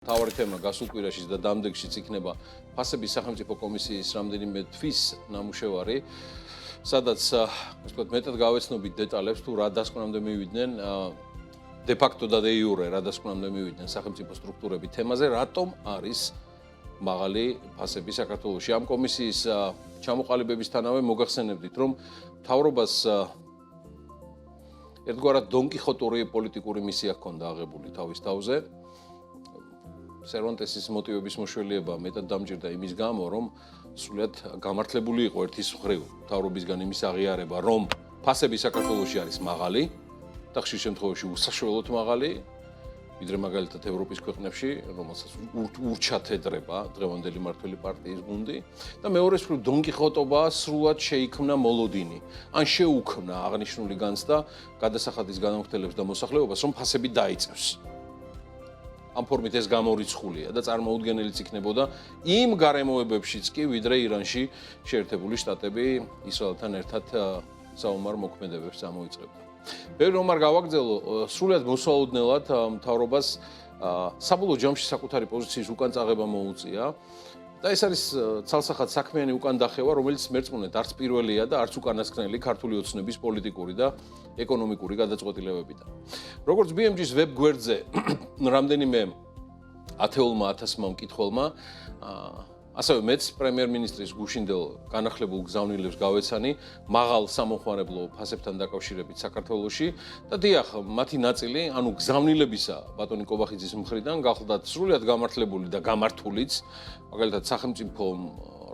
თავარი თემა გასულ კვირაშიც და დამდეგშიც იქნება ფასების სახელმწიფო კომისიის რამდენიმე თვის ნამუშევარი, სადაც ასე ვთქვათ, მეტად გავეცნობით დეტალებს თუ რა დასკვნამდე მივიდნენ de facto და de jure რა დასკვნამდე მივიდნენ სახელმწიფო სტრუქტურები თემაზე, რატომ არის მაღალი ფასები საქართველოში. ამ კომისიის ჩამოყალიბებისთანავე მოგახსენებდით, რომ მთავრობას ერთგვარად დონკიხოტური პოლიტიკური მისია ჰქონდა აღებული თავის თავზე. Cervantesის მოტივების მოშველიება მეტად დამჭირდა იმის გამო, რომ სრულიად გამართლებული იყო ერთის მხრივ მთავრობისგან იმის აღიარება, რომ ფასები საქართველოში არის მაღალი და ხშირ შემთხვევაში უსაშველოდ მაღალი, ვიდრე მაგალითად ევროპის ქვეყნებში, რომელსაც ურჩათ ედრება დღევანდელი მმართველი პარტიის გუნდი და მეორეს მხრივ დონკიხოტობა სრულად შეიქმნა მოლოდინი, ან შეუქმნა აღნიშნული განცდა გადასახადის განმხდელებს და მოსახლეობას, რომ ფასები დაიწევს. ამ ფორმით ეს გამორიცხულია და წარმოუდგენელიც იქნებოდა იმ გარემოებებშიც კი, ვიდრე ირანში შეერთებული შტატები ისრაელთან ერთად საომარ მოქმედებებს წამოიწყებდა. ბევრი რომ არ გავაგრძელო, სრულად მოსალოდნელად მთავრობას საბოლოო ჯამში საკუთარი პოზიციის უკან წაღება მოუწია და ეს არის ცალსახად საქმიანი უკან დახევა, რომელიც მერწმუნედ არც პირველია და არც უკანასკნელი ქართული ოცნების პოლიტიკური და ეკონომიკური გადაწყვეტილებებიდან. როგორც BMG-ს ვებ გვერდზე რამდენიმე ათეულმა ათასმა მკითხველმა, ასევე მეც პრემიერ-მინისტრის გუშინდელ განახლებულ გზავნილებს გავეცანი მაღალ სამომხმარებლო ფასებთან დაკავშირებით საქართველოში და დიახ, მათი ნაწილი, ანუ გზავნილებისა ბატონი კობახიძის მხრიდან გახლდათ სრულიად გამართლებული და გამართულიც, მაგალითად სახელმწიფომ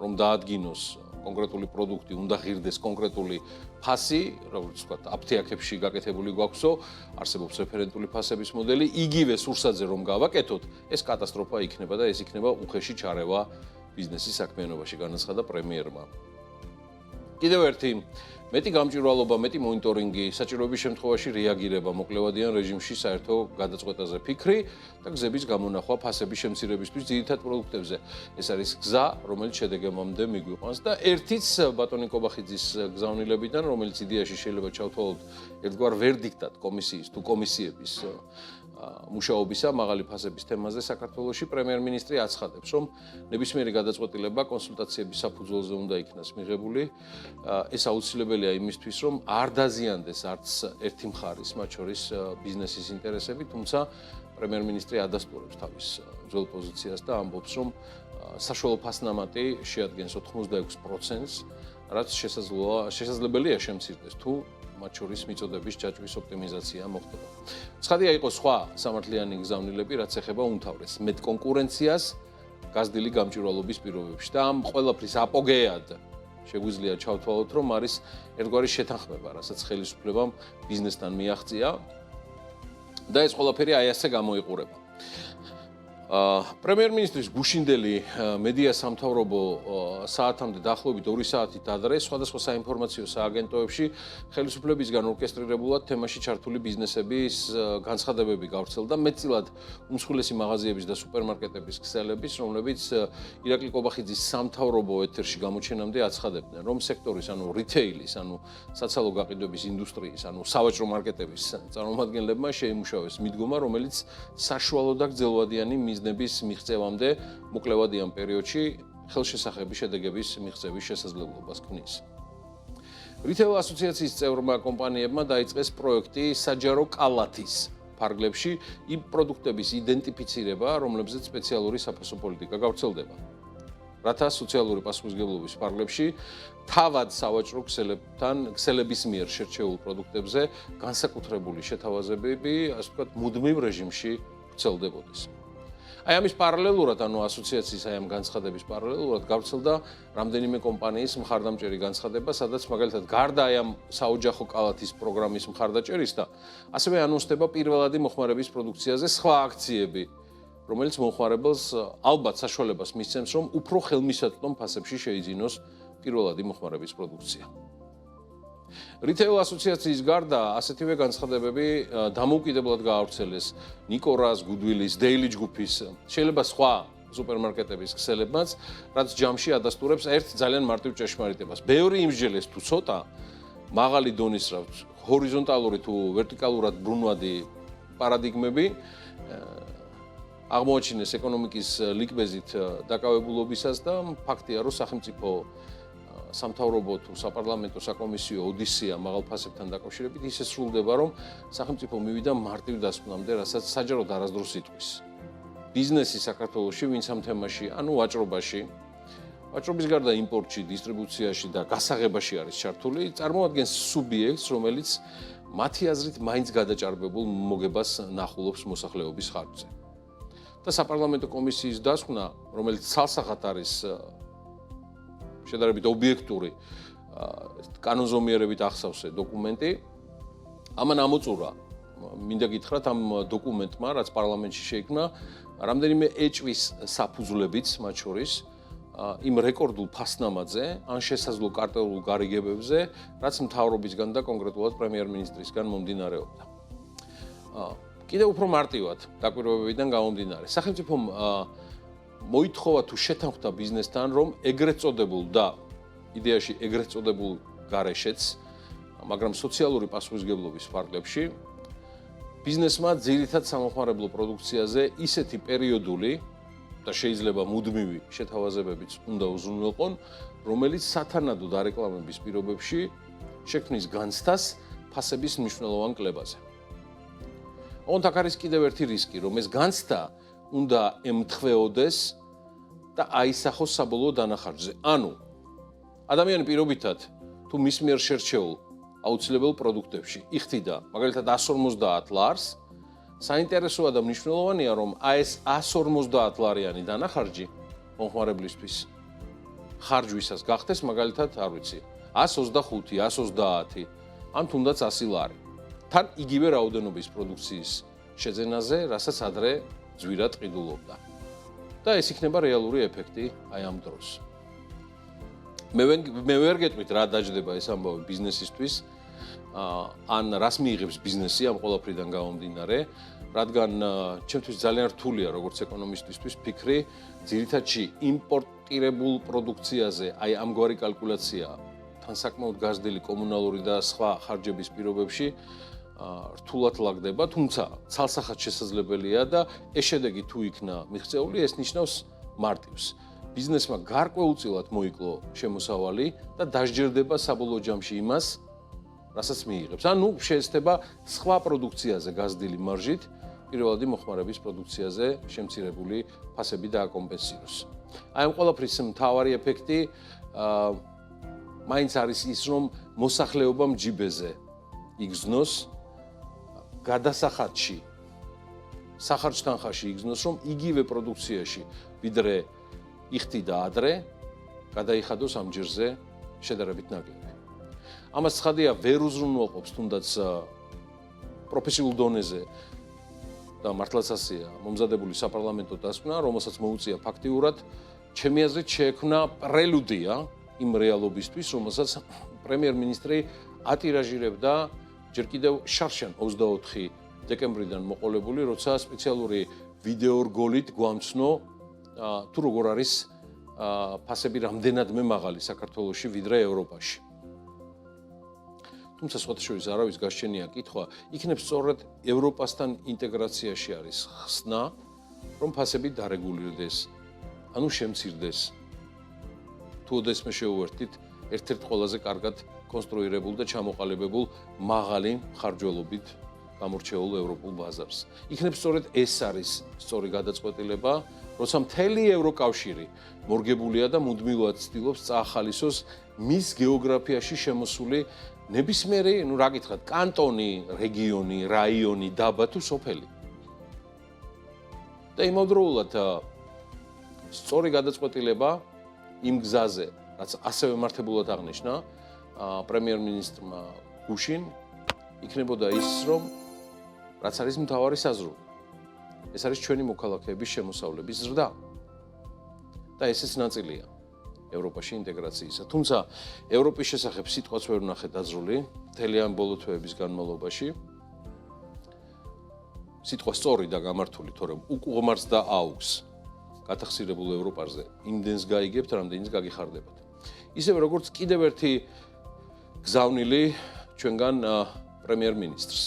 რომ დაადგინოს კონკრეტული პროდუქტი, უნდა ღირდეს კონკრეტული ფასი, როგორც ვთქვათ, აფთიაქებში გაკეთებული გვაქვსო, არსებობს რეფერენტული ფასების მოდელი, იგივე სურსათზე რომ გავაკეთოთ, ეს კატასტროფა იქნება და ეს იქნება უხეში ჩარევა ბიზნესის საქმიანობაში, განაცხადა პრემიერმა. კიდევ ერთი მეტი გამჭვირვალობა, მეტი მონიტორინგი, საჭიროების შემთხვევაში რეაგირება მოკლევადიან რეჟიმში საერთო გადაწყვეტაზე ფიქრი და გზების გამონახვა ფასების შემცირებისთვის ძირითად პროდუქტებზე. ეს არის გზა, რომელიც შედეგებამდე მიგვიყვანს და ერთიც ბატონი კობახიძის გზავნილებიდან, რომელიც იდეაში შეიძლება ჩავთვალოთ ერთგვარ ვერდიქტად კომისიის თუ კომისიების მუშაობისა მაღალი ფასების თემაზე საქართველოში პრემიერ-მინისტრი აცხადებს, რომ ნებისმიერი გადაწყვეტილება კონსულტაციების საფუძველზე უნდა იქნას მიღებული. ეს აუცილებელია იმისთვის, რომ არ დაზიანდეს არც ერთი მხარის, მათ შორის ბიზნესის ინტერესები, თუმცა პრემიერ-მინისტრი ადასტურებს თავის ძველ პოზიციას და ამბობს, რომ საშუალო ფასნამატი შეადგენს 86%-ს, რაც შესაძლებელია შემცირდეს თუ მათ შორის მიწოდების ჯაჭვის ოპტიმიზაცია მოხდება. ცხადია იყო სხვა სამართლიანი გზავნილები, რაც ეხება უმთავრეს მეტ კონკურენციას გაზრდილი გამჭვირვალობის პირობებში და ამ ყველაფრის აპოგეად შეგვიძლია ჩავთვალოთ, რომ არის ერთგვარი შეთანხმება, რასაც ხელისუფლებამ ბიზნესთან მიაღწია და ეს ყველაფერი აი ასე გამოიყურება. პრემიერ-მინისტრის გუშინდელი მედია სამთავრობო საათამდე დაახლოებით 2 საათით ადრე სხვადასხვა საინფორმაციო სააგენტოებში ხელისუფლებისგან ორკესტრირებულად თემაში ჩართული ბიზნესების განცხადებები გავრცელდა მეტწილად უმსხვილესი მაღაზიების და სუპერმარკეტების ქსელების, რომლებიც ირაკლი კობახიძის სამთავრობო ეთერში გამოჩენამდე აცხადებდნენ, რომ სექტორის, ანუ რითეილის, ანუ საცალო გაყიდვების ინდუსტრიის, ანუ სავაჭრო მარკეტების წარმომადგენლებმა შეიმუშავეს მიდგომა, რომელიც საშუალო და გრძელვადიანი მიზნების მიღწევამდე მოკლევადიან პერიოდში ხელშესახები შედეგების მიღწევის შესაძლებლობას ქმნის. რითეილ ასოციაციის წევრმა კომპანიებმა დაიწყეს პროექტი საჯარო კალათის ფარგლებში იმ პროდუქტების იდენტიფიცირება, რომლებზეც სპეციალური საფასო პოლიტიკა გავრცელდება. რათა სოციალური პასუხისმგებლობის ფარგლებში თავად სავაჭრო ქსელების მიერ შერჩეულ პროდუქტებზე განსაკუთრებული შეთავაზებები, ასე ვთქვათ, მუდმივ რეჟიმში ვრცელდებოდეს. აი ამის პარალელურად, ანუ ასოციაციის აი ამ განცხადების პარალელურად გავრცელდა რამდენიმე კომპანიის მხარდამჭერი განცხადება, სადაც მაგალითად გარდა აი ამ საოჯახო კალათის პროგრამის მხარდაჭერისა, ასევე ანონსდება პირველადი მოხმარების პროდუქციაზე სხვა აქციები, რომელიც მომხმარებელს ალბათ საშუალებას მისცემს, რომ უფრო ხელმისაწვდომ ფასებში შეიძინოს პირველადი მოხმარების პროდუქცია. რითეილ ასოციაციის გარდა ასეთივე განცხადებები დამოუკიდებლად გაავრცელეს ნიკორას, გუდვილის, დეილი ჯგუფის, შეიძლება სხვა სუპერმარკეტების ქსელებმაც, რაც ჯამში ადასტურებს ერთ ძალიან მარტივ ჭეშმარიტებას. ბევრი იმსჯელეს თუ ცოტა მაღალი დონის ჰორიზონტალური თუ ვერტიკალურად ბრუნვადი პარადიგმები აღმოაჩინეს ეკონომიკის ლიკბეზით დაკავებულობისას და ფაქტია, რომ სახელმწიფო სამთავრობო თუ საპარლამენტო საკომისიო ოდისია მაღალ ფასებთან დაკავშირებით ისე სრულდება, რომ სახელმწიფო მივიდა მარტივ დასკვნამდე, რასაც საჯაროდ არასდროს იტყვის. ბიზნესი საქართველოში ვინც ამ თემაში, ანუ ვაჭრობაში, ვაჭრობის გარდა იმპორტში, დისტრიბუციაში და გასაღებაში არის ჩართული, წარმოადგენს სუბიექტს, რომელიც მათი აზრით მაინც გადაჭარბებულ მოგებას ნახულობს მოსახლეობის ხარჯზე. და საპარლამენტო კომისიის დასკვნა, რომელიც ცალსახად არის შედარებით ობიექტური კანონზომიერებით ახსავსე დოკუმენტი, ამან ამოწურა, მინდა გითხრათ ამ დოკუმენტმა, რაც პარლამენტში შეიქმნა, რამდენიმე ეჭვის საფუძვლებიც მათ შორის იმ რეკორდულ ფასნამაძე, ან შესაძლო კარტელულ გარიგებებზე, რაც მთავრობისგან და კონკრეტულად პრემიერ-მინისტრისგან მომდინარეობდა. კიდევ უფრო მარტივად დაკვირვებებიდან გამომდინარე, სახელმწიფომ მოითხოვა თუ შეთანხმდა ბიზნესთან, რომ ეგრეთ წოდებულ და იდეაში ეგრეთ წოდებულ გარეშეც, მაგრამ სოციალური პასუხისმგებლობის ფარგლებში ბიზნესმა ძირითად სამოხმარებლო პროდუქციაზე ისეთი პერიოდული და შეიძლება მუდმივი შეთავაზებებიც უნდა უზრუნველყონ, რომელიც სათანადო დარეკლამების პირობებში შექმნის განცდას ფასების მნიშვნელოვან კლებაზე. ოღონდ აქ არის კიდევ ერთი რისკი, რომ ეს განცდა უნდა ემთხვეოდეს და აისახოს საბოლოო დანახარჯზე. ანუ ადამიანი პირობითად თუ მის მიერ შერჩეულ აუცილებელ პროდუქტებში იხდიდა მაგალითად 150 ლარს, საინტერესოა და მნიშვნელოვანია, რომ ეს 150 ლარიანი დანახარჯი მომხმარებლისთვის ხარჯვისას გახდეს მაგალითად, არ ვიცი, 125, 130, ან თუნდაც 100 ლარი. თან იგივე რაოდენობის პროდუქციის შეძენაზე, რასაც ადრე ძვირად ყიდულობდა. და ეს იქნება რეალური ეფექტი აი ამ დროს. მე ვერ გეტყვით რა დაждდება ეს ამბავი ბიზნესისთვის, ან რას მიიღებს ბიზნესი ამ ყველაფრიდან გამომდინარე, რადგან ჩემთვის ძალიან რთულია როგორც ეკონომისტისთვის ფიქრი, ძირითადში იმპორტირებულ პროდუქციაზე აი ამგვარი კალკულაცია თან საკმაოდ გაზრდილი კომუნალური და სხვა ხარჯების პირობებში რთულად ლაგდება, თუმცა ცალსახად შესაძლებელია და ეს შედეგი თუ იქნა მიღწეული, ეს ნიშნავს მარტივს. ბიზნესმა გარკვეულწილად მოიკლო შემოსავალი და დასჯერდება საბოლოო ჯამში იმას, რასაც მიიღებს. ანუ შეესწება სხვა პროდუქციაზე გაზრდილი მარჟით, პირველადი მოხმარების პროდუქციაზე შემცირებული ფასები დააკომპენსიროს. აი ამ ყველაფრის მთავარი ეფექტი მაინც არის ის, რომ მოსახლეობამ ჯიბეზე იგზნოს გადასახადში, სახარჯთანხაში იგზნოს, რომ იგივე პროდუქციაში, ვიდრე იხდიდა ადრე, გადაიხადოს ამ ჯერზე შედარებით ნაკლები. ამას ცხადია ვერ უზრუნველყოფს თუნდაც პროფესიულ დონეზე და მართლაც ასეა მომზადებული საპარლამენტო დასკვნა, რომელსაც მოუწია ფაქტიურად, ჩემი აზრით შეექმნა პრელუდია იმ რეალობისთვის, რომელსაც პრემიერ-მინისტრი ატირაჟირებდა ჯერ კიდევ შარშან 24 დეკემბრიდან მოყოლებული, როცა სპეციალური ვიდეო რგოლით გვამცნო თუ როგორ არის ფასები რამდენადმე მაღალი საქართველოში ვიდრე ევროპაში. თუმცა სხვათა შორის არავის გასჩენია კითხვა, იქნებ სწორედ ევროპასთან ინტეგრაციაში არის ხსნა, რომ ფასები დარეგულირდეს, ანუ შემცირდეს. თუ ოდესმე შეუერთდით ერთ-ერთ ყველაზე კარგად კონსტრუირებულ და ჩამოყალიბებულ მაღალი ხარჯველობით გამორჩეულ ევროპულ ბაზარს. იქნებ სწორედ ეს არის სწორი გადაწყვეტილება, როცა მთელი ევროკავშირი მორგებულია და მუდმივად ცდილობს წაახალისოს მის გეოგრაფიაში შემოსული ნებისმიერი, რა გითხრათ, კანტონი, რეგიონი, რაიონი, დაბა თუ სოფელი. და იმავდროულად სწორი გადაწყვეტილება იმ გზაზე, რაც ასევე მართებულად აღნიშნა პრემიერ-მინისტრმა გუშინ, იქნებოდა ის, რომ რაც არის მთავარი საზრუნო. ეს არის ჩვენი მოქალაქეების შემოსავლების ზრდა. და ესეც ნაწილია ევროპაში ინტეგრაციისა. თუმცა ევროპის შესახებ სიტყვაც ვერ ვნახე დაძრული მთელი ამ ბოლო თვეების განმავლობაში. სიტყვა სწორი და გამართული, თორემ უყუღმართ და აუგს გათახსირებულ ევროპაზე იმდენს გაიგებთ, რამდენიც გაგიხარდებათ. ისევე როგორც კიდევ ერთი გზავნილი ჩვენგან პრემიერ-მინისტრს.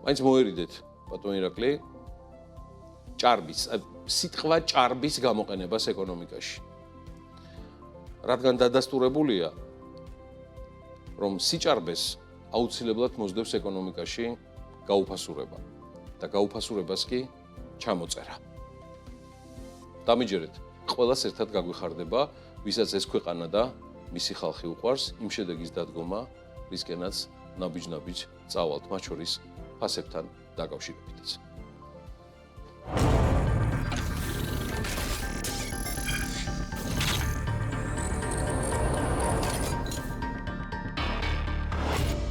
მაინც მოერიდეთ, ბატონ ირაკლი, ჭარბის, სიტყვა ჭარბის გამოყენებას ეკონომიკაში. რადგან დადასტურებულია, რომ სიჭარბეს აუცილებლად მოსდევს ეკონომიკაში გაუფასურება და გაუფასურებას კი ჩამოწერა. დამიჯერეთ, ყველას ერთად გაგვიხარდება, ვისაც ეს ქვეყანა და მისი ხალხი უყვარს, იმ შედეგის დადგომა, რისკენაც ნაბიჯ-ნაბიჯ წავალთ, მათ შორის ფასებთან დაკავშირებითაც.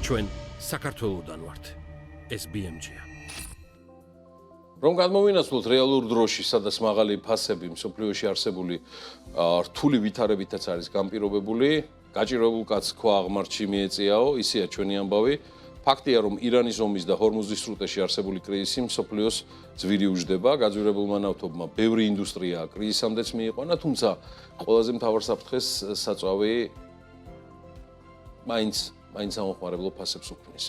ჩვენ საქართველოდან ვართ. ეს BMG-ა. რომ გადმოვინაცვლოთ რეალურ დროში, სადაც მაღალი ფასები მსოფლიოში არსებული რთული ვითარებითაც არის განპირობებული, გაჭირებულ კაცს ქვა აღმართში მიეწიაო, ისეა ჩვენი ამბავი. ფაქტია, რომ ირანის ომის და ჰორმუზის სრუტეში არსებული კრიზისი მსოფლიოს ძვირი უჯდება, გაძვირებულმა ნავთობმა ბევრი ინდუსტრია კრიზისამდეც მიიყვანა, თუმცა ყველაზე მთავარ საფრთხეს საწვავი მაინც ამოხმარებლო ფასებს უქმნის.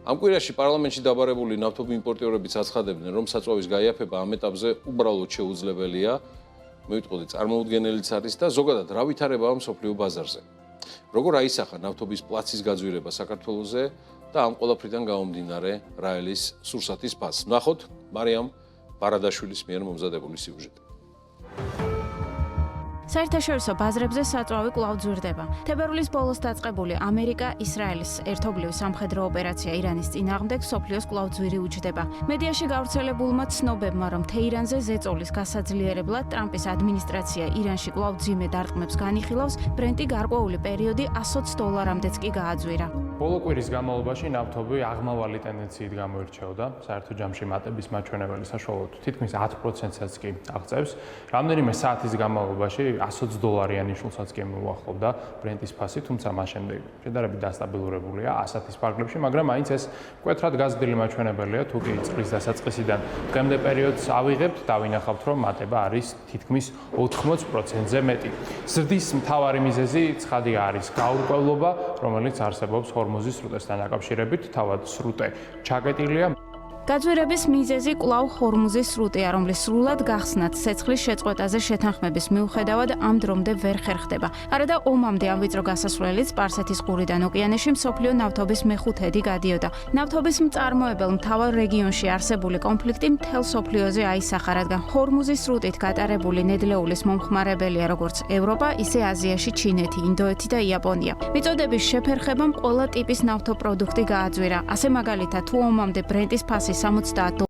ამ კვირაში პარლამენტში დაბარებული ნავთობი იმპორტიორებიც აცხადებდნენ, რომ საწვავის გაიაფება ამ ეტაპზე უბრალოდ შეუძლებელია, მივიტყოდი, წარმოუდგენელიც არის და ზოგადად რა ვითარებაა მსოფლიო ბაზარზე. როგორ აისახა ნავთობის პლაცის გაძვირება საქართველოზე და ამ ყველაფრიდან გამომდინარე რაელის სურსათის ფასს. ნახოთ მარიამ ბარადაშვილის მიერ მომზადებული სიუჟეტი. საერთაშორისო ბაზრებზე საწვავი კვლავ ძვირდება. თებერვლის ბოლოს დაწყებული ამერიკა-ისრაელის ერთობლივი სამხედრო ოპერაცია ირანის წინააღმდეგ მსოფლიოს კვლავ ძვირი უჯდება. მედიაში გავრცელებულმა ცნობებმა, რომ თეირანზე ზეწოლის გასაძლიერებლად ტრამპის ადმინისტრაცია ირანში კვლავ ძიმე დარტყმებს განიხილავს, ბრენტი გარკვეული პერიოდი $100-მდეც კი გააძვირა. ბოლო კვირის განმავლობაში ნავთობი აღმავალი ტენდენციით გამოირჩეოდა. საერთო ჯამში მატების მაჩვენებელი საშუალოდ თითქმის 10%-საც კი აღწევს. რამდენიმე საათის განმავლობაში $100 ნიშნულსაც კი მოუახლოვდა ბრენტის ფასი, თუმცა მას შემდეგ შედარებით დასტაბილურებულია 100-ის ფარგლებში, მაგრამ მაინც ეს მკვეთრად გაზრდილი მაჩვენებელია, თუ კი წლის დასაწყისიდან დღემდე პერიოდს ავიღებთ, დავინახავთ, რომ მატება არის თითქმის 80%-ზე მეტი. ზრდის მთავარი მიზეზი ცხადი არის გაურკვევლობა, რომელიც არსებობს ჰორმუზის სრუტესთან დაკავშირებით, თავად სრუტე ჩაკეტილია. გაძვირების მიზეზი კვლავ ჰორმუზის სრუტეა, რომლის სრულად გახსნათ ცეცხლის შეწყვეტაზე შეთანხმების მიუხედავად ამ დრომდე ვერ ხერხდება. არადა ომამდე ამ ვიწრო გასასვლელით სპარსეთის ყურიდან ოკეანეში მსოფლიო ნავთობის მეხუთედი გადიოდა. ნავთობის მწარმოებელ მთავარ რეგიონში არსებული კონფლიქტი მთელ მსოფლიოზე აისახა, რადგან ჰორმუზის სრუტით გატარებული ნედლეულის მომხმარებელია როგორც ევროპა, ისე აზიაში ჩინეთი, ინდოეთი და იაპონია. მიწოდების შეფერხებამ ყველა ტიპის ნავთობპროდუქტი გააძვირა. ასე მაგალითად, თუ ომამდე ბრენტის ფასი $70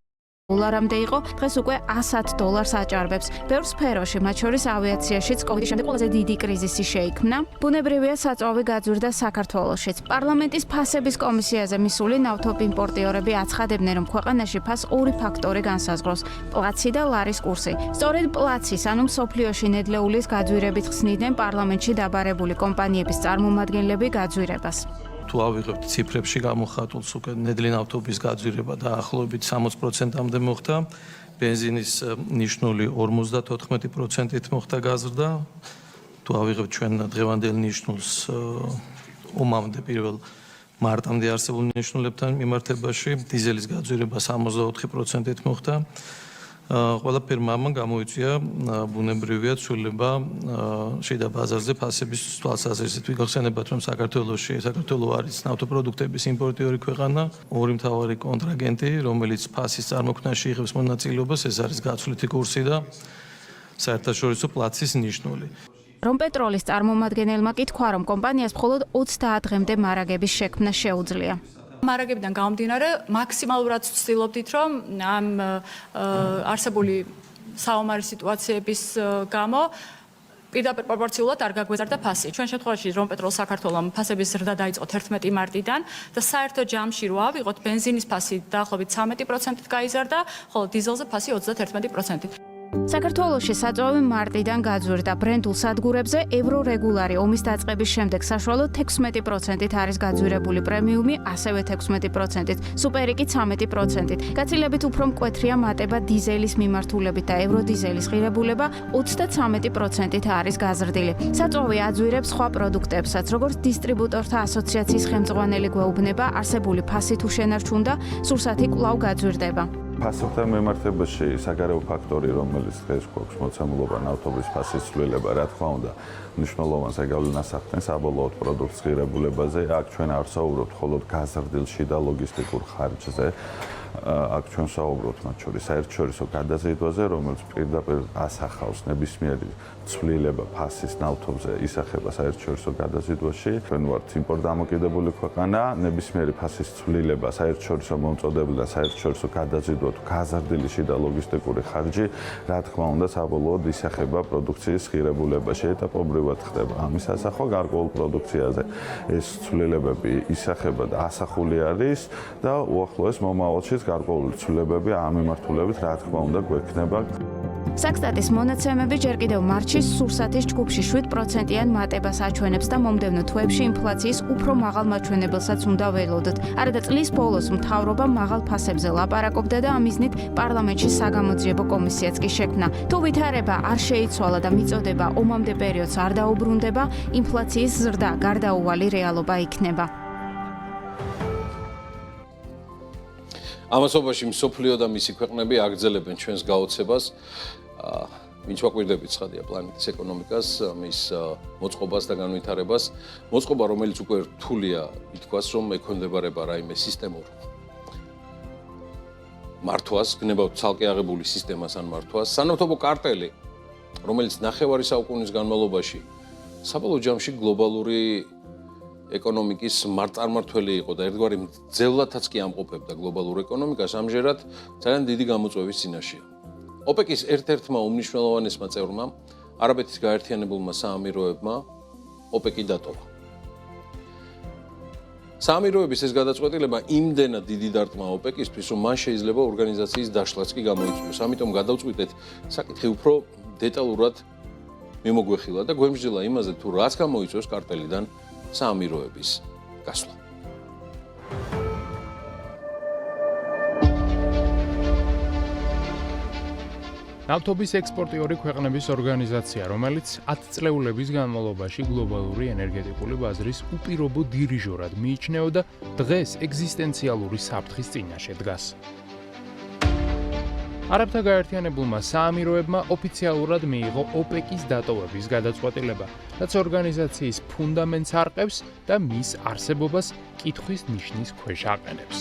იყო, დღეს უკვე $100 აჭარბებს. ბევრ სფეროში, მათ შორის ავიაციაშიც კოვიდის შემდეგ ყველაზე დიდი კრიზისი შეიქმნა. ბუნებრივია, საწვავი გაძვირდა საქართველოშიც. პარლამენტის ფასების კომისიაზე მისული ნავთობიმპორტიორები აცხადებდნენ, რომ ქვეყანაში ფას ორი ფაქტორი განსაზღვრავს: პლაცი და ლარის კურსი. სწორედ პლაცის, ანუ მსოფლიოში ნედლეულის გაძვირებით ხსნიდნენ პარლამენტში დაბარებული კომპანიების წარმომადგენლები გაძვირებას. თუ ავიღებთ ციფრებში გამოხატულს, უკვე ნედლი ნავთობის გაძვირება დაახლოებით 60%-მდე მოხდა, ბენზინის ნიშნული 54%-ით მოხდა გაზრდა. თუ ავიღებთ ჩვენ დღევანდელ ნიშნულს ომამდე 1 მარტამდე არსებულ ნიშნულებთან მიმართებაში, დიზელის გაძვირება 64%-ით მოხდა. ყველაფერმა ამან გამოიწვია ბუნებრივია ცვლილება შიდა ბაზარზე ფასების თვალსაზრისით. ვიგახსენებათ, რომ საქართველო არის ნავთობპროდუქტების იმპორტიორი ქვეყანა, ორი მთავარი კონტრაგენტი, რომელიც ფასის წარმოქმნაში იღებს მონაწილეობას, ეს არის გაცვლითი კურსი და საერთაშორისო პლაცის ნიშნული. რომ პეტროლის წარმომადგენელმა კი თქვა, რომ კომპანიას მხოლოდ 30 დღემდე მარაგების შექმნა შეუძლია. მარაგებიდან გამომდინარე, მაქსიმალურად ვცდილობდით, რომ ამ არსებული საომარი სიტუაციების გამო პირდაპირ პროპორციულად არ გაგვეზარდა ფასი. ჩვენ შემთხვევაში რომ პეტროლ საქართველოს ფასების ზრდა დაიწყო 11 მარტიდან და საერთო ჯამში რო ავიღოთ, ბენზინის ფასი დაახლოებით 13%-ით გაიზარდა, ხოლო დიზელზე ფასი 31%-ით. საქართველოში საწვავი მარტიდან გაძვირდა. ბრენდულ სადგურებზე ევრორეგულარი ომის დაწყების შემდეგ საშუალოდ 16%-ით არის გაძვირებული პრემიუმი, ასევე 16%-ით, სუპერი კი 13%-ით. გაცილებით უფრო მკვეთრია მატება დიზელის მიმართულებით და ევროდიზელის ღირებულება 33%-ით არის გაზრდილი. საწვავი აძვირებს სხვა პროდუქტებსაც, როგორც დისტრიბუტორთა ასოციაციის ხელმძღვანელი გვეუბნება, არსებული ფასი თუ შენარჩუნდა, სურსათი კვლავ გაძვირდება. ფასებთან მიმართებაში საგარეო ფაქტორი, რომელიც დღეს გვაქვს მოცემულობა ნავთობის ფასის ცვლილება, რა თქმა უნდა, მნიშვნელოვანს ეგავლენას ახდენს საბოლოოდ პროდუქტის ღირებულებაზე. აქ ჩვენ არ ვსაუბრობთ მხოლოდ გაზრდილ შიდა ლოგისტიკურ ხარჯზე, აქ ჩვენ ვსაუბრობთ მათ შორის საერთაშორისო გადაზიდვაზე, რომელიც პირდაპირ ასახავს ნებისმიერი ცვლილება ფასის ნავთობზე ისახება საერთაშორისო გადაზიდვაში. ჩვენ ვართ იმპორტდამოკიდებული ქვეყანა, ნებისმიერი ფასის ცვლილება საერთაშორისო მომწოდებლიდან საერთაშორისო გადაზიდვა თუ გაზრდილი შიდა ლოგისტიკური ხარჯი, რა თქმა უნდა, საბოლოოდ ისახება პროდუქციის ღირებულებაში, ეტაპობრივად ხდება ამის ასახვა გარკვეულ პროდუქციაზე. ეს ცვლილებები ისახება და ასახული არის და უახლოეს მომავალში გარკვეული ცვლილებები ამ მიმართულებით, რა თქმა უნდა, გვექნება. საქსტატის მონაცემები ჯერ კიდევ მარჩის სურსათის ჯგუფში 7%-იან მატებას აჩვენებს და მომდევნო თვეებში ინფლაციის უფრო მაღალ მაჩვენებელსაც უნდა ველოდოთ. არადა წლის ბოლოს მთავრობა მაღალ ფასებზე ლაპარაკობდა და ამიზნით პარლამენტში საგამოძიებო კომისიაც კი შექმნა. თუ ვითარება არ შეიცვალა და მიწოდება ომამდე პერიოდს არ დაუბრუნდება, ინფლაციის ზრდა გარდაუვალი რეალობა იქნება. ამასობაში მსოფლიო და მისი ქვეყნები აგრძელებენ ჩვენს გაოცებას, ვინც ვაკვირდებით ცხადია პლანეტის ეკონომიკას, მის მოწყობას და განვითარებას. მოწყობა, რომელიც უკვე რთულია, ითქვას, რომ ექვემდებარება რაიმე სისტემურ მართვას, გნებავთ ცალკე აღებული სისტემას ან მართვას. სანავთობო კარტელი, რომელიც ნახევარი საუკუნის განმავლობაში საბოლოო ჯამში გლობალური ეკონომიკის მართწარმართველი იყო და ერთგვარი მძევლათაც კი ამყოფებდა გლობალურ ეკონომიკას, ამჟერად ძალიან დიდი გამოწვევის წინაშეა. ოპეკის ერთ-ერთმა უმნიშვნელოვანესმა წევრმა, არაბეთის გაერთიანებულმა საამიროებმა, ოპეკი დატოვა. საამიროების ეს გადაწყვეტილება იმდენად დიდი დარტყმა ოპეკისთვის, რომ მან შეიძლება ორგანიზაციის დაშლაც კი გამოიწვიოს. ამიტომ გადავწყვიტეთ საკითხი უფრო დეტალურად მიმოგვეხილა და გვემსჯელა იმაზე, თუ რაც გამოიწვევს კარტელიდან საამიროების გასვლა. ნავთობის ექსპორტიორი ქვეყნების ორგანიზაცია, რომელიც 10 წლეულების განმავლობაში გლობალური ენერგეტიკული ბაზრის უპირობო დირიჟორად მიიჩნეოდა, დღეს ეგზისტენციალური საფრთხის წინაშე დგას. არაბთა გაერთიანებულმა საამიროებმა ოფიციალურად მიიღო ოპეკის დატოვების გადაწყვეტილება, რაც ორგანიზაციის ფუნდამენტს არყევს და მის არსებობას კითხვის ნიშნის ქვეშ აყენებს.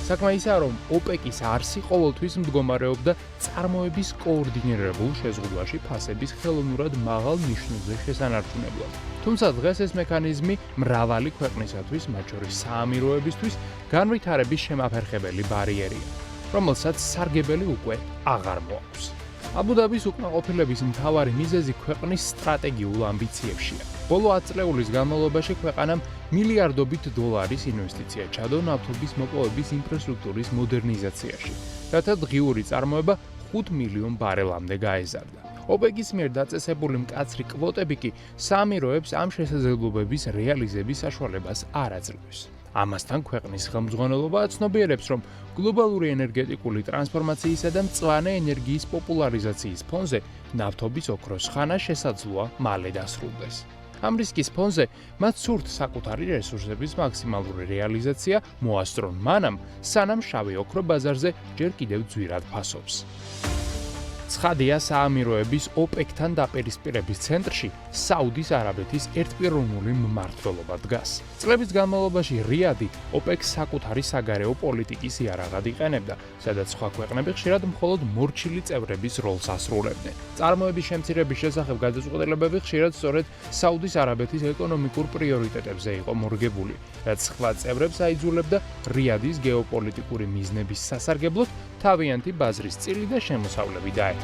საქმე ისაა, რომ ოპეკის არსი ყოველთვის მდგომარეობდა წარმოების კოორდინირებულ შეზღუდვაში ფასების ხელოვნურად მაღალ ნიშნულზე შესანარჩუნებლად. თუმცა დღეს ეს მექანიზმი მრავალი ქვეყნისათვის, მათ შორის საამიროებისთვის, განვითარების შემაფერხებელი ბარიერია, რომელსაც სარგებელი უკვე აღარ მოაქვს. აბუ-დაბის უკმაყოფილების მთავარი მიზეზი ქვეყნის სტრატეგიულ ამბიციებშია. ბოლო 10 წლეულის განმავლობაში ქვეყანამ მილიარდობით დოლარის ინვესტიცია ჩადო ნავთობის მოპოვების ინფრასტრუქტურის მოდერნიზაციაში, რათა დღიური წარმოება 5 მილიონ ბარელამდე გაეზარდა. ოპეკის მიერ დაწესებული მკაცრი კვოტები კი საამიროებს ამ შესაძლებლობების რეალიზების საშუალებას არ აძლევს. ამასთან ქვეყნის ხელმძღვანელობა აცნობიერებს, რომ გლობალური ენერგეტიკული ტრანსფორმაციისა და მწვანე ენერგიის პოპულარიზაციის ფონზე ნავთობის ოქროს ხანა შესაძლოა მალე დასრულდეს. ამ რისკის ფონზე მათ სურთ საკუთარი რესურსების მაქსიმალური რეალიზაცია მოასწრონ მანამ, სანამ შავი ოქრო ბაზარზე ჯერ კიდევ ძვირად ფასობს. ცხადია, საამიროების ოპეკთან დაპირისპირების ცენტრში საუდის არაბეთის ერთპიროვნული მმართველობა დგას. წლების განმავლობაში რიადი ოპეკს საკუთარი საგარეო პოლიტიკის იარაღად იყენებდა, სადაც სხვა ქვეყნები ხშირად მხოლოდ მორჩილი წევრების როლს ასრულებდნენ. წარმოების შემცირების შესახებ გადაწყვეტილებები ხშირად სწორედ საუდის არაბეთის ეკონომიკურ პრიორიტეტებზე იყო მორგებული, რაც სხვა წევრებს აიძულებდა რიადის გეოპოლიტიკური მიზნების სასარგებლოდ თავიანთი ბაზრის წილი და შემოსავლები დაეთმო.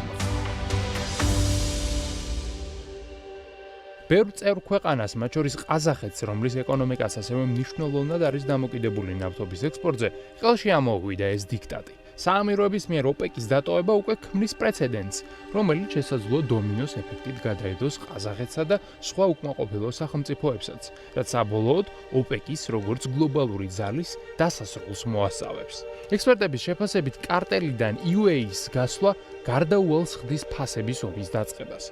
ბევრ წევრ ქვეყანას, მათ შორის ყაზახეთს, რომლის ეკონომიკას ასევე მნიშვნელოვნად არის დამოკიდებული ნავთობის ექსპორტზე, ხელში ამოუვიდა ეს დიქტატი. საამიროების მიერ ოპეკის დატოვება უკვე ქმნის პრეცედენტს, რომელიც შესაძლოა დომინოს ეფექტით გადაედოს ყაზახეთსა და სხვა უკმაყოფილო სახელმწიფოებსაც, რაც საბოლოოდ ოპეკის როგორც გლობალური ძალის დასასრულს მოასწავებს. ექსპერტების შეფასებით კარტელიდან UAE-ს გასვლა გარდაუვალს ხდის ფასების ომის დაწყებას.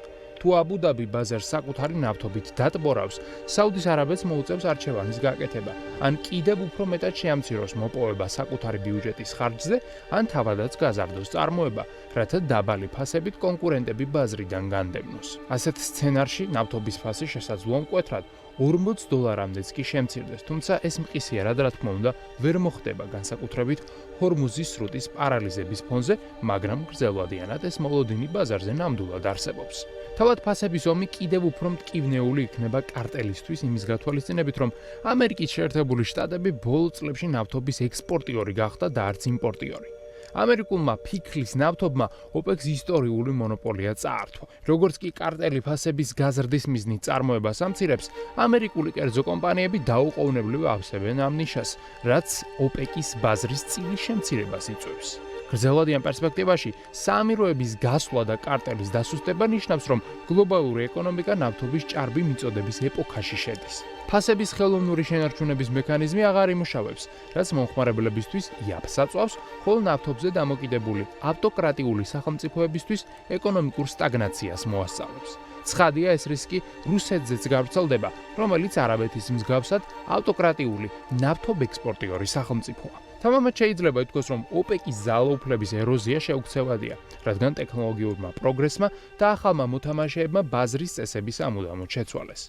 თუ აბუ-დაბი ბაზარს საკუთარი ნავთობით დატბორავს, საუდის არაბეთს მოუწევს არჩევანის გაკეთება, ან კიდევ უფრო მეტად შეამციროს მოპოვება საკუთარი ბიუჯეტის ხარჯზე, ან თავადაც გაზარდოს წარმოება, რათა დაბალი ფასებით კონკურენტები ბაზრიდან განდევნოს. ასეთ სცენარში ნავთობის ფასი შესაძლოა მკვეთრად $40-მდეც კი შემცირდეს, თუმცა ეს მყისიერად, რა თქმა უნდა, ვერ მოხდება განსაკუთრებით ჰორმუზის სრუტის პარალიზების ფონზე, მაგრამ გრძელვადიანად ეს მოლოდინი ბაზარზე ნამდვილად არსებობს. თავად ფასების ომი კიდევ უფრო მტკივნეული იქნება კარტელისთვის იმის გათვალისწინებით, რომ ამერიკის შეერთებული შტატები ბოლო წლებში ნავთობის ექსპორტიორი გახდა და არც იმპორტიორი. ამერიკულმა ფიქლის ნავთობმა ოპექს ისტორიული მონოპოლია წაართვა. როგორც კი კარტელი ფასების გაზრდის მიზნით წარმოებას ამცირებს, ამერიკული კერძო კომპანიები დაუყოვნებლივ ავსებენ ამ ნიშას, რაც ოპეკის ბაზრის წილის შემცირებას იწვევს. გრძელვადიან პერსპექტივაში საამიროების გასვლა და კარტელის დასუსტება ნიშნავს, რომ გლობალური ეკონომიკა ნავთობის ჭარბი მიწოდების ეპოქაში შედის. ფასების ხელოვნური შენარჩუნების მექანიზმი აღარ იმუშავებს, რაც მომხმარებლებისთვის იაფს აწვავს, ხოლო ნავთობზე დამოკიდებული ავტოკრატიული სახელმწიფოებისთვის ეკონომიკურ სტაგნაციას მოასწავლებს. ცხადია, ეს რისკი რუსეთზეც გავრცელდება, რომელიც არაბეთის მსგავსად ავტოკრატიული ნავთობექსპორტიორი სახელმწიფოა. თამამად შეიძლება ითქვას, რომ ოპეკის ძალაუფლების ეროზია შეუქცევადია, რადგან ტექნოლოგიურმა პროგრესმა და ახალმა მოთამაშეებმა ბაზრის წესების ამუდამოდ შეცვალეს.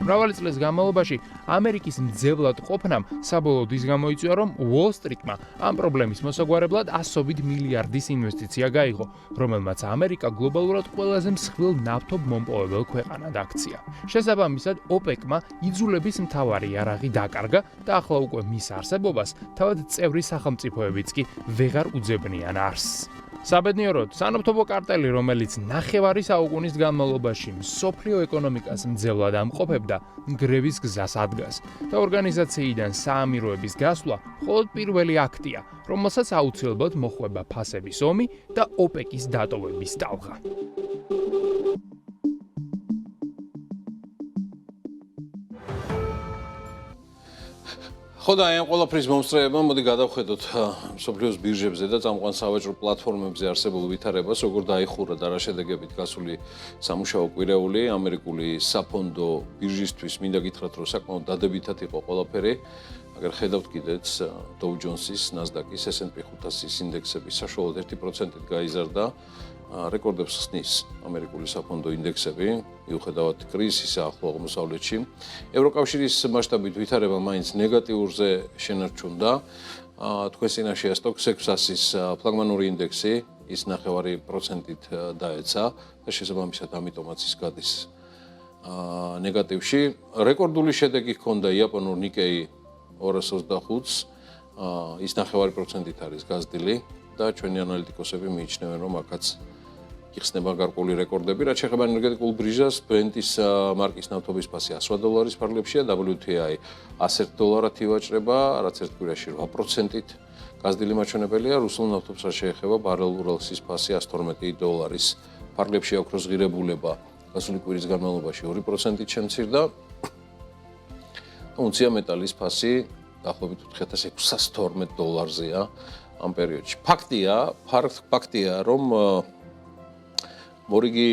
მრავალი წლის განმავლობაში ამერიკის მძევლად ყოფნამ საბოლოოდ ის გამოიწვია, რომ Wall Street-მა ამ პრობლემის მოსაგვარებლად ასობით მილიარდის ინვესტიცია გაიღო, რომელმაც ამერიკა გლობალურად ყველაზე მსხვილ ნავთობ მომპოვებელ ქვეყანად აქცია. შესაბამისად, ოპეკმა იძულების მთავარი იარაღი დაკარგა და ახლა უკვე მის არსებობას თავად წევრი სახელმწიფოებიც კი ვეღარ უძებნიან არსს. საბედნიეროდ, სანავთობო კარტელი, რომელიც ნახევარი საუკუნის განმავლობაში მსოფლიო ეკონომიკას მძევლად ამყოფებდა, ნგრევის გზას ადგას და ორგანიზაციიდან საამიროების გასვლა მხოლოდ პირველი აქტია, რომელსაც აუცილებლად მოხვება ფასების ომი და ოპეკის დატოვების ტალღა. ხო და ამ ყველაფრის მომსწრეება მოდი გადავხედოთ მსოფლიოს ბირჟებზე და წამყვან სავაჭრო პლატფორმებზე არსებულ ვითარებას, როგორ დაიხურა და რა შედეგებით გასული სამუშაო კვირეული ამერიკული საფონდო ბირჟისთვის მინდა გითხრათ, რომ საკმაოდ დადებითად იყო ყველაფერი. აგერ ხედავთ კიდეც Dow Jones-ის, Nasdaq-ის, S&P 500-ის ინდექსები საშუალოდ 1%-ით გაიზარდა. რეკორდებს ხსნის ამერიკული საფონდო ინდექსები, მიუხედავად კრიზისისა ახლო აღმოსავლეთში. ევროკავშირის მასშტაბით ვითარება მაინც ნეგატიურზე შენარჩუნდა. თქვენს წინაშეა Stoxx 600-ის ფლაგმანური ინდექსი, ის 0.5%-ით დაეცა და შესაბამისად ამიტომაც ის გადის ნეგატივში. რეკორდული შედეგი ჰქონდა იაპონურ Nikkei 225-ს, ის 0.5%-ით არის გაზრდილი და ჩვენი ანალიტიკოსები მიიჩნევენ, რომ აქაც იხსნება გარკვეული რეკორდები, რაც შეეხება ენერგეტიკულ ბრიჟას, Brent-ის მარკის ნავთობის ფასი $100 ფარგლებშია, WTI $100 ივაჭრება, რაც ერთ კვირაში 8%-ით გაზრდილი მაჩვენებელია, რუსულ ნავთობს რაც შეეხება ბარელ ურალსის ფასი $112 ფარგლებში ოქროს ღირებულება გასული კვირის განმავლობაში 2%-ით შემცირდა. უნცია მეტალის ფასი დაახლოებით $4612-ზეა ამ პერიოდში. ფაქტია, რომ მორიგი,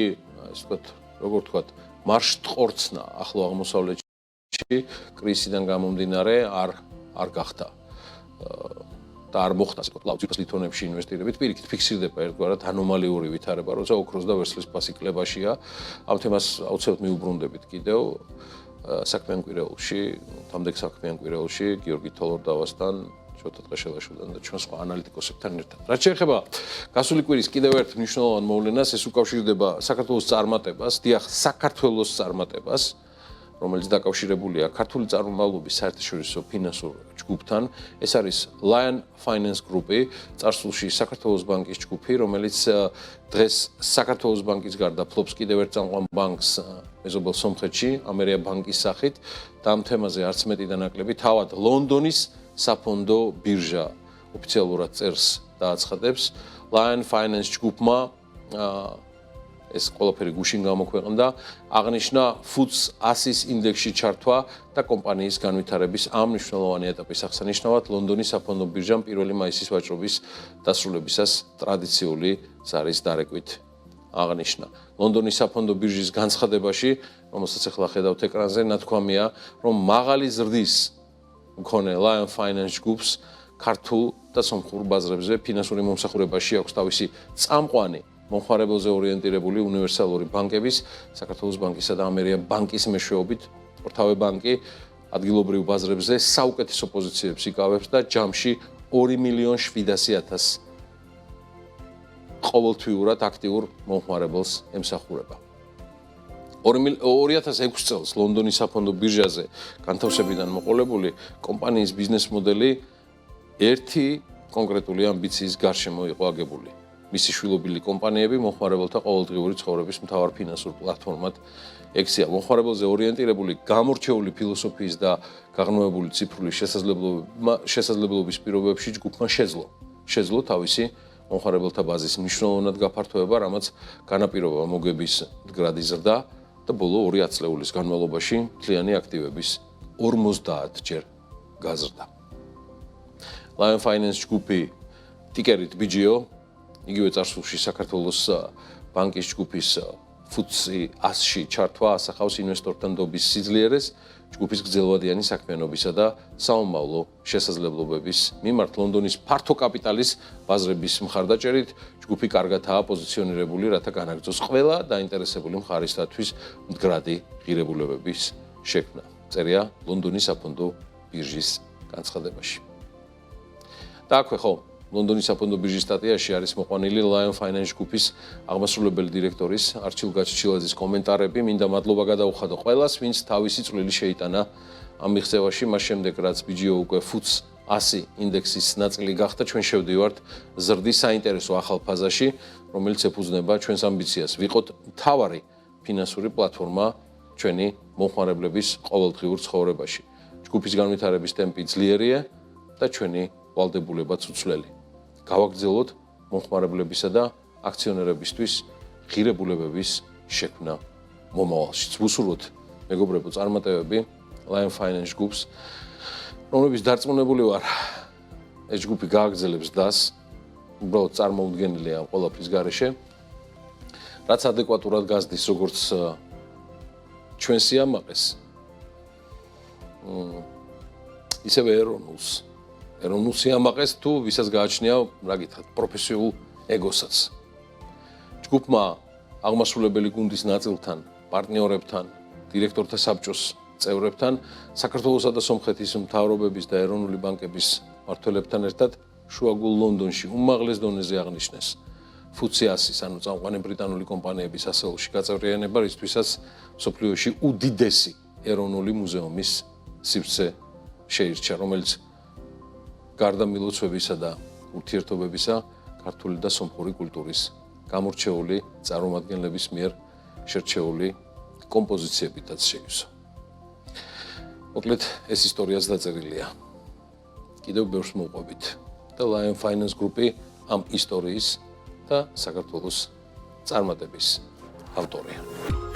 ასე ვთქვათ, როგორ ვთქვათ, მარშტყორცნა ახლო აღმოსავლეთში კრიზისიდან გამომდინარე არ გახდა. და არ მოხდა, ასე ვთქვათ, ლაუციფას ლითონებში ინვესტირებით, პირიქით ფიქსირდება ერთგვარად ანომალიური ვითარება, როცა ოქროს და ვერცხლის ფასი კლებაშია. ამ თემას აუცილებლად მიუბრუნდებით კიდევ საქმიან კვირეულში, თამდე საქმიან კვირეულში გიორგი თოლორდავასთან, შოთა ტყეშელაშვილთან და ჩვენ სხვა ანალიტიკოსებთან ერთად. რაც შეეხება გასული კვირის კიდევ ერთ მნიშვნელოვან მოვლენას, ეს უკავშირდება საქართველოს წარმატებას, საქართველოს წარმატებას, რომელიც დაკავშირებულია ქართული წარმომავლობის საერთაშორისო ფინანსურ ჯგუფთან. ეს არის Lion Finance Group-ი, წარსულში საქართველოს ბანკის ჯგუფი, რომელიც დღეს საქართველოს ბანკის გარდა ფლობს კიდევ ერთ წამყვან ბანკს მეზობელ სომხეთში, ამერია ბანკის სახით და ამ თემაზე არც მეტი და ნაკლები თავად ლონდონის საფონდო ბირჟა ოფიციალურად წერს და აცხადებს. Lion Finance ჯგუფმა ეს ყველაფერი გუშინ გამოქვეყნდა, აღნიშნა FTSE 100-ის ინდექსში ჩართვა და კომპანიის განვითარების ამ მნიშვნელოვანი ეტაპის აღსანიშნავად ლონდონის საფონდო ბირჟამ 1 მაისის ვაჭრობის დასრულებისას ტრადიციული ზარის დარეკვით აღნიშნა. ლონდონის საფონდო ბირჟის განცხადებაში, რომელსაც ახლა ხედავთ ეკრანზე, ნათქვამია, რომ მაღალი ზრდის მქონე Lion Finance Group-ს ქართულ და სომხურ ბაზრებზე ფინანსური მომსახურებაში აქვს თავისი წამყვანი მომხმარებელზე ორიენტირებული უნივერსალური ბანკების, საქართველოს ბანკისა და ამერია ბანკის მეშვეობით, ორთავე ბანკი ადგილობრივ ბაზრებზე საუკეთესო პოზიციებს იკავებს და ჯამში 2,700,000 ყოველთვიურად აქტიურ მომხმარებელს ემსახურება. 2006 წელს ლონდონის საფონდო ბირჟაზე განთავსებიდან მოყოლებული კომპანიის ბიზნეს მოდელი ერთი კონკრეტული ამბიციის გარშემო იყო აგებული. მისი შვილობილი კომპანიები მომხმარებელთა ყოველდღიური ცხოვრების მთავარ ფინანსურ პლატფორმად ექცია. მომხმარებელზე ორიენტირებული გამორჩეული ფილოსოფიის და გაღრმავებული ციფრული შესაძლებლობის პირობებში ჯგუფმა შეძლო თავისი მომხმარებელთა ბაზის მნიშვნელოვნად გაფართოება, რამაც განაპირობა მოგების მდგრადი ზრდა და ბოლო 2 ათწლეულის განმავლობაში მთლიანი აქტივების 50-ჯერ გაზრდა. Lion Finance Group-ი ტიკერით BGO, იგივე წარსულში საქართველოს ბანკის ჯგუფის FTSE 100-ში ჩართვა ასახავს ინვესტორთან დობის სიძლიერეს, ჯგუფის გრძელვადიანი საქმიანობისა და საომავლო შესაძლებლობების მიმართ ლონდონის ფართო კაპიტალის ბაზრების მხარდაჭერით, ჯგუფი კარგადაა პოზიციონირებული, რათა განაგრძოს ყველა დაინტერესებული მხარისათვის მდგრადი ღირებულებების შექმნა. წერია ლონდონის საფონდო ბირჟის განცხადებაში. და აქვე ხო, ლონდონის საფონდო ბირჟის სტატიაში არის მოყვანილი Lion Finance Group-ის აღმასრულებელი დირექტორის არჩილ გაჩიჩილაძის კომენტარები. მინდა მადლობა გადაუხადო ყველას, ვინც თავისი წვლილი შეიტანა ამ მიღწევაში, მას შემდეგ რაც BGO უკვე FTSE 100 ინდექსის ნაწილი გახდა, ჩვენ შევდივართ ზრდის საინტერესო ახალ ფაზაში, რომელიც ეფუძნება ჩვენს ამბიციას ვიყოთ მთავარი ფინანსური პლატფორმა ჩვენი მომხმარებლების ყოველდღიურ ცხოვრებაში. ჯგუფის განვითარების ტემპი ძლიერია და ჩვენი ვალდებულებაც უცვლელი. გავაგრძელოთ მომხმარებლებისა და აქციონერებისთვის ღირებულებების შექმნა მომავალში. ვუსურვოთ მეგობრებო წარმატებები Lion Finance Group-ს, რომლებიც დარწმუნებული ვარ, ეს ჯგუფი გააგრძელებს დასს, უბრალოდ წარმოუდგენელია ამ ყველაფრის გარეშე, რაც ადეკვატურად გაზრდის როგორც ჩვენ სიამაყეს, ისევე ეროვნულ სიამაყეს თუ ვისაც გააჩნია, რა გითხრათ, პროფესიულ ეგოსაც. ჯგუფმა აღმასრულებელი გუნდის ნაწილთან, პარტნიორებთან, დირექტორთა საბჭოს წევრებთან, საქართველოსა და სომხეთის მთავრობების და ეროვნული ბანკების მმართველებთან ერთად შუაგულ ლონდონში უმაღლეს დონეზე აღნიშნეს FTSE 100-ის, ანუ წამყვანი ბრიტანული კომპანიების ასეულში გაწევრიანება, რისთვისაც მსოფლიოში უდიდესი ეროვნული მუზეუმის სივრცე შეირჩა, რომელიც გარდა მილოცვებისა და ურთიერთობებისა, ქართული და სომხური კულტურის გამორჩეული წარმომადგენლების მიერ შერჩეული კომპოზიციებითაც შეივსო. მოკლედ, ეს ისტორიაც დაწერილია. კიდევ ბევრს მოყვებით და Lion Finance Group-ი ამ ისტორიის და საქართველოს წარმატების ავტორია.